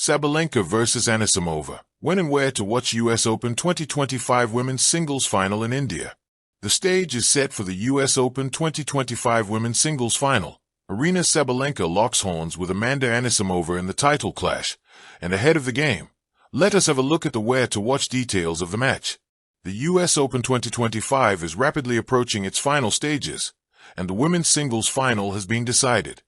Sabalenka vs Anisimova. When and where to watch US Open 2025 Women's Singles Final in India. The stage is set for the US Open 2025 Women's Singles Final. Aryna Sabalenka locks horns with Amanda Anisimova in the title clash. And ahead of the game, let us have a look at the where to watch details of the match. The US Open 2025 is rapidly approaching its final stages, and the women's singles final has been decided.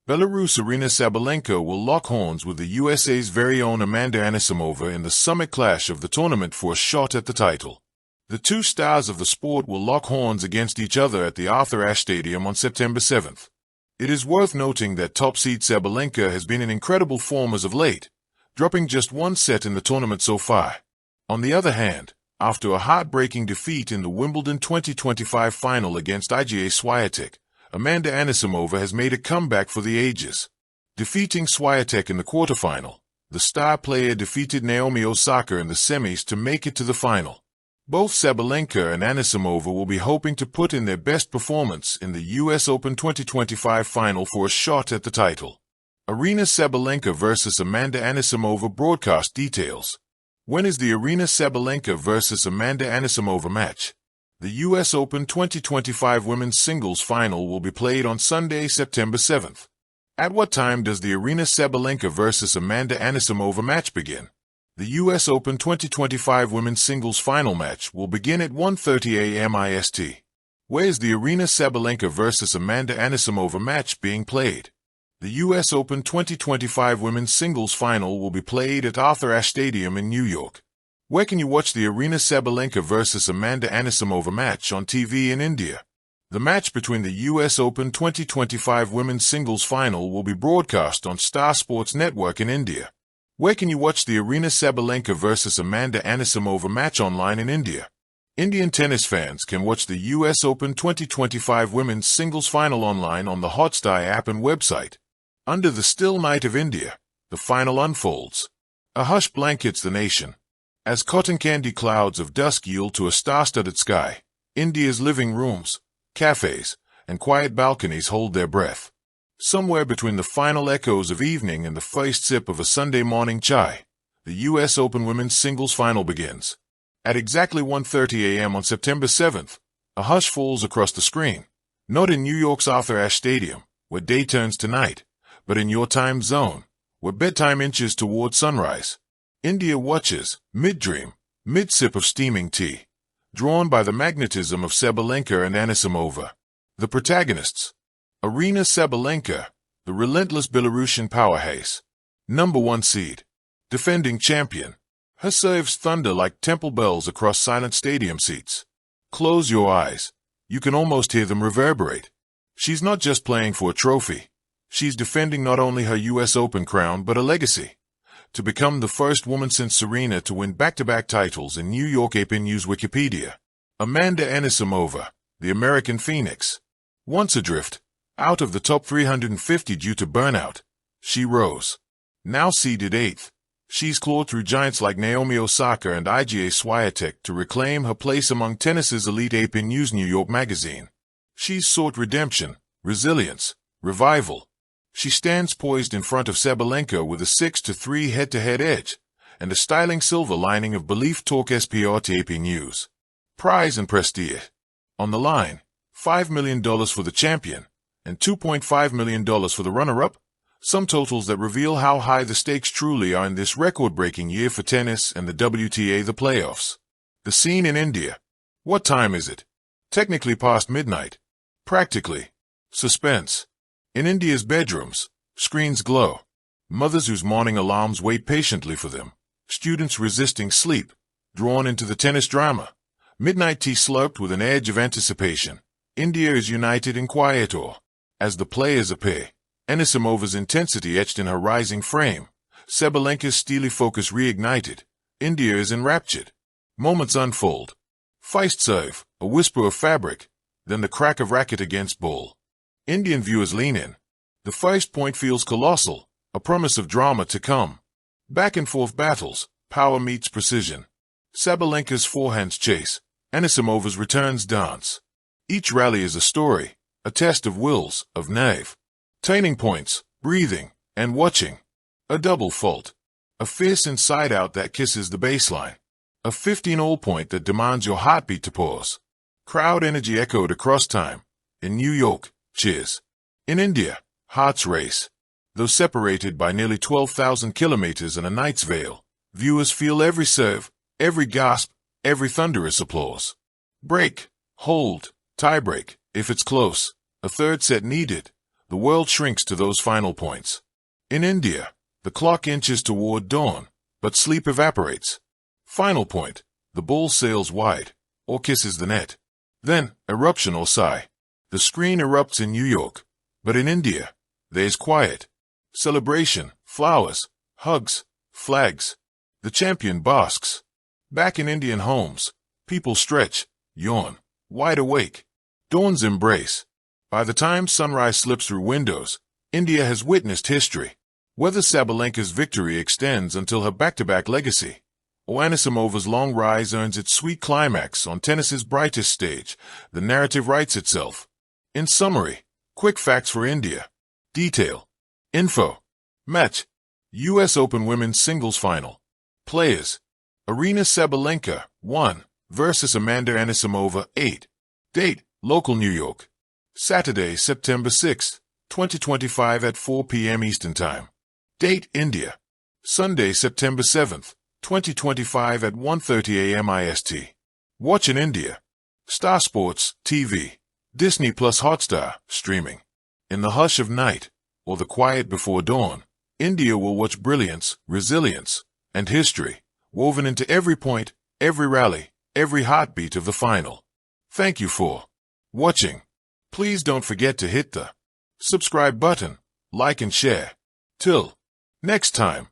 Belarus' Aryna Sabalenka will lock horns with the USA's very own Amanda Anisimova in the summit clash of the tournament for a shot at the title. The two stars of the sport will lock horns against each other at the Arthur Ashe Stadium on September 7th. It is worth noting that top seed Sabalenka has been in incredible form as of late, dropping just one set in the tournament so far. On the other hand, after a heartbreaking defeat in the Wimbledon 2025 final against Iga Swiatek, Amanda Anisimova has made a comeback for the ages. Defeating Swiatek in the quarterfinal, the star player defeated Naomi Osaka in the semis to make it to the final. Both Sabalenka and Anisimova will be hoping to put in their best performance in the US Open 2025 final for a shot at the title. Aryna Sabalenka vs Amanda Anisimova broadcast details. When is the Aryna Sabalenka vs Amanda Anisimova match? The US Open 2025 Women's Singles Final will be played on Sunday, September 7th. At what time does the Aryna Sabalenka vs Amanda Anisimova match begin? The US Open 2025 Women's Singles Final match will begin at 1:30 a.m. IST. Where is the Aryna Sabalenka vs Amanda Anisimova match being played? The US Open 2025 Women's Singles Final will be played at Arthur Ashe Stadium in New York. Where can you watch the Aryna Sabalenka vs Amanda Anisimova match on TV in India? The match between the US Open 2025 Women's Singles Final will be broadcast on Star Sports Network in India. Where can you watch the Aryna Sabalenka vs Amanda Anisimova match online in India? Indian tennis fans can watch the US Open 2025 Women's Singles Final online on the Hotstar app and website. Under the still night of India, the final unfolds. A hush blankets the nation. As cotton candy clouds of dusk yield to a star-studded sky, India's living rooms, cafes, and quiet balconies hold their breath. Somewhere between the final echoes of evening and the first sip of a Sunday morning chai, the US Open Women's Singles Final begins. At exactly 1:30 a.m. on September 7th, a hush falls across the screen. Not in New York's Arthur Ashe Stadium, where day turns to night, but in your time zone, where bedtime inches toward sunrise. India watches, mid-dream, mid-sip of steaming tea, drawn by the magnetism of Sabalenka and Anisimova. The protagonists. Aryna Sabalenka, the relentless Belarusian powerhouse. Number 1 seed. Defending champion. Her serves thunder like temple bells across silent stadium seats. Close your eyes. You can almost hear them reverberate. She's not just playing for a trophy. She's defending not only her US Open crown but a legacy. To become the first woman since Serena to win back-to-back titles in New York AP News Wikipedia. Amanda Anisimova, the American Phoenix. Once adrift, out of the top 350 due to burnout, she rose. Now seeded 8th, she's clawed through giants like Naomi Osaka and Iga Swiatek to reclaim her place among tennis's elite AP News New York magazine. She's sought redemption, resilience, revival. She stands poised in front of Sabalenka with a 6-3 head-to-head edge, and a styling silver lining of Belief Talk SPR AP News. Prize and prestige. On the line, $5 million for the champion, and $2.5 million for the runner-up, some totals that reveal how high the stakes truly are in this record-breaking year for tennis and the WTA the playoffs. The scene in India. What time is it? Technically past midnight. Practically. Suspense. In India's bedrooms, screens glow. Mothers whose morning alarms wait patiently for them. Students resisting sleep, drawn into the tennis drama. Midnight tea slurped with an edge of anticipation. India is united in quiet awe. As the players appear, Anisimova's intensity etched in her rising frame. Sabalenka's steely focus reignited. India is enraptured. Moments unfold. Feist serve, a whisper of fabric, then the crack of racket against ball. Indian viewers lean in. The first point feels colossal, a promise of drama to come. Back and forth battles, power meets precision. Sabalenka's forehands chase, Anisimova's returns dance. Each rally is a story, a test of wills, of nerve. Turning points, breathing, and watching. A double fault. A fierce inside-out that kisses the baseline. A 15-hole point that demands your heartbeat to pause. Crowd energy echoed across time. In New York, cheers. In India, hearts race. Though separated by nearly 12,000 kilometers and a night's veil, viewers feel every serve, every gasp, every thunderous applause. Break, hold, tiebreak, if it's close, a third set needed, the world shrinks to those final points. In India, the clock inches toward dawn, but sleep evaporates. Final point, the bull sails wide, or kisses the net. Then, eruption or sigh. The screen erupts in New York, but in India, there's quiet. Celebration, flowers, hugs, flags. The champion basks. Back in Indian homes, people stretch, yawn, wide awake. Dawn's embrace. By the time sunrise slips through windows, India has witnessed history. Whether Sabalenka's victory extends until her back-to-back legacy, or Anisimova's long rise earns its sweet climax on tennis's brightest stage, the narrative writes itself. In summary, quick facts for India. Detail. Info. Match. U.S. Open Women's Singles Final. Players. Aryna Sabalenka, 1, versus Amanda Anisimova, 8. Date, local New York. Saturday, September 6, 2025 at 4 p.m. Eastern Time. Date, India. Sunday, September 7, 2025 at 1:30 a.m. IST. Watch in India. Star Sports, TV. Disney Plus Hotstar, streaming. In the hush of night, or the quiet before dawn, India will watch brilliance, resilience, and history, woven into every point, every rally, every heartbeat of the final. Thank you for watching. Please don't forget to hit the subscribe button, like and share. Till next time.